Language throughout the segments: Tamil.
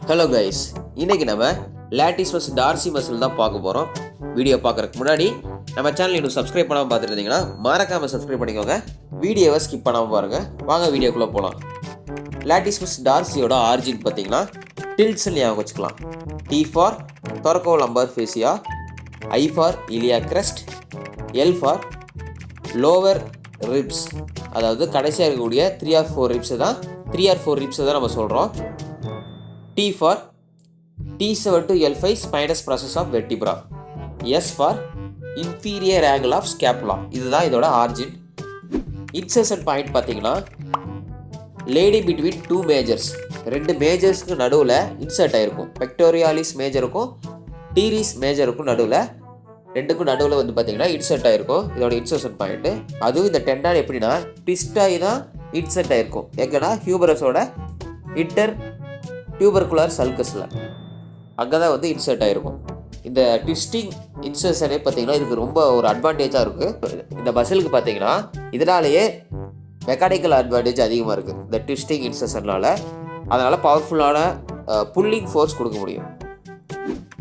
ஹலோ கைஸ், இன்றைக்கி நம்ம லாட்டிஸ்மஸ் டார்சி மசில் தான் பார்க்க போகிறோம். வீடியோ பார்க்குறதுக்கு முன்னாடி நம்ம சேனல் இன்னும் சப்ஸ்கிரைப் பண்ணாமல் பார்த்துட்டு இருந்தீங்கன்னா மறக்காமல் சப்ஸ்கிரைப் பண்ணிக்கோங்க. வீடியோவை ஸ்கிப் பண்ணாமல் பாருங்கள். வாங்க வீடியோக்குள்ளே போகலாம். லாட்டிஸ்மஸ் டார்சியோட ஆரிஜின் பார்த்தீங்கன்னா டில்ட்ஸ் ஞாபகம் வச்சுக்கலாம். T for thoracolumbar fascia, I for iliac crest, L for lower ribs, அதாவது கடைசியாக இருக்கக்கூடிய 3 or 4 ரிப்ஸை தான் நம்ம சொல்கிறோம். T for T7 to L5 spinous process of vertebra. S for inferior angle of scapula. இதுதான் இதோட ஆரிஜின். இன்சர்ஷன் பாயிண்ட் பார்த்தீங்கன்னா லேடி பிட்வீன் 2 மேஜர்ஸ், 2 மேஜர்ஸ்க்கு நடுவில் இன்சர்ட் ஆகிருக்கும். பெக்டோரியாலிஸ் மேஜருக்கும் டீரிஸ் மேஜருக்கும் நடுவில், ரெண்டுக்கும் நடுவில் வந்து பார்த்தீங்கன்னா இன்சர்ட் ஆகிருக்கும். இதோட இன்சர்ஷன் பாயிண்ட்டு. அதுவும் இந்த டெண்டான் எப்படின்னா ட்விஸ்ட் ஆகி தான் இன்சர்ட் ஆகிருக்கும். எங்கன்னா ஹியூமரஸோட இன்டர் டியூபர்குலர் சல்கஸில் அங்கே தான் வந்து இன்சர்ட் ஆகிருக்கும். இந்த ட்விஸ்டிங் இன்சர்ஷனே பார்த்தீங்கன்னா இதுக்கு ரொம்ப ஒரு அட்வான்டேஜாக இருக்குது. இந்த மசிலுக்கு பார்த்தீங்கன்னா இதனாலேயே மெக்கானிக்கல் அட்வான்டேஜ் அதிகமாக இருக்குது இந்த ட்விஸ்டிங் இன்சர்ஷனால். அதனால் பவர்ஃபுல்லான புல்லிங் ஃபோர்ஸ் கொடுக்க முடியும்.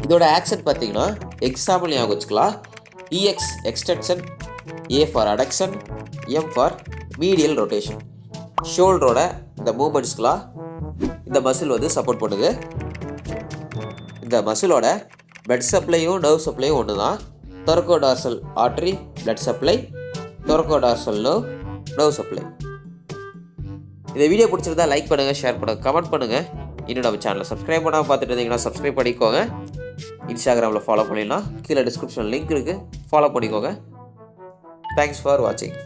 இதோட ஆக்சன் பார்த்தீங்கன்னா எக்ஸாம்பிள் ஞாபகம் வச்சுக்கலாம். EX extension, A for adduction, M for medial rotation. ஷோல்டரோட இந்த மூமெண்ட்ஸ்க்கெலாம் இந்த மசில் வந்து சப்போர்ட் பண்ணுது. இந்த மசிலோட பிளட் சப்ளையும் நர்வ் சப்ளையும் ஒன்று தான். thoracodorsal artery blood supply, thoracodorsal nerve supply. இந்த வீடியோ பிடிச்சிருந்தா லைக் பண்ணுங்கள், ஷேர் பண்ணுங்கள், கமெண்ட் பண்ணுங்கள். இன்னும் நம்ம சேனலை சப்ஸ்கிரைப் பண்ணாமல் பார்த்துட்டு இருந்தீங்கன்னா சப்ஸ்கிரைப் பண்ணிக்கோங்க. இன்ஸ்டாகிராமில் ஃபாலோ பண்ணிடலாம், கீழே டிஸ்கிரிப்ஷன் லிங்க் இருக்குது, ஃபாலோ பண்ணிக்கோங்க. தேங்க்ஸ் ஃபார் வாட்சிங்.